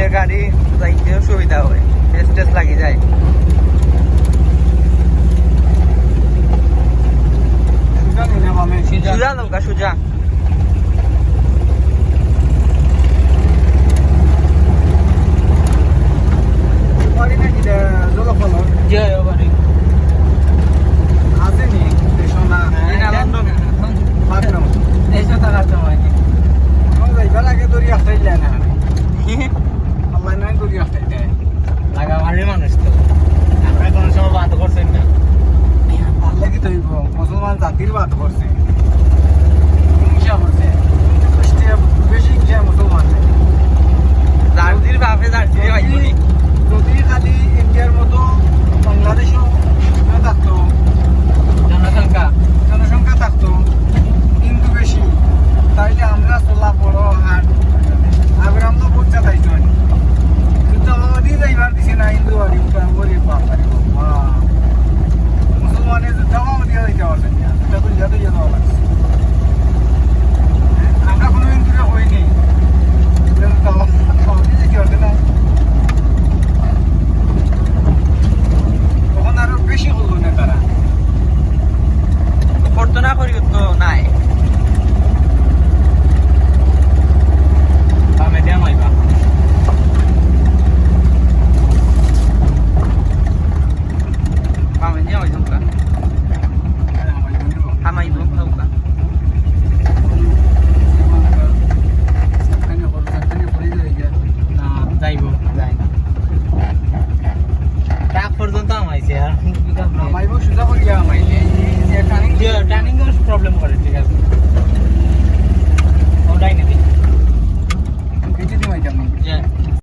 হইলে গাড়ি যাইতেও সুবিধা হয়, টেস্ট লাগি যায়। সুজা নৌকা সুজা মানুষ তো আমরা কোন সময় বাদ করছেন না, মুসলমান জাতির বাদ করছে, হিংসা করছে, বেশি হিংসা মুসলমান। জার্সির বাপে জার্সি ভাইবনি যদি খালি ইন্ডিয়ার মতো বাংলাদেশও থাকতো, জনসংখ্যা থাকতো হিন্দু বেশি, তাইলে আমরা চলা বড় হাট আবার আমরা বোঝা চাইতো কিন্তু আমাদের যাইবার দিছে না হিন্দু বাড়ি গরিব বাপ বাড়ি মুসলমানের জমা দিয়ে দিতে পারছেন না, এটা তো যাতে যাওয়া লাগছে। আমরা কোনো হিন্দুরা হইনি, না তখন আরো বেশি হলো না তারা করতো না করি তো নাই বামে দিয়া মাইবা বামে দিয়া মাইবা হামাইব নৌকা যাইব যাই না ট্রাক পর্যন্ত আমাইছে আর পিকআপ নাই আমাইব সুজা করিয়া আমাইলে যে টার্নিং এর প্রবলেম করে, ঠিক আছে ওটাই নিতে কেটে দিমাইতাম যে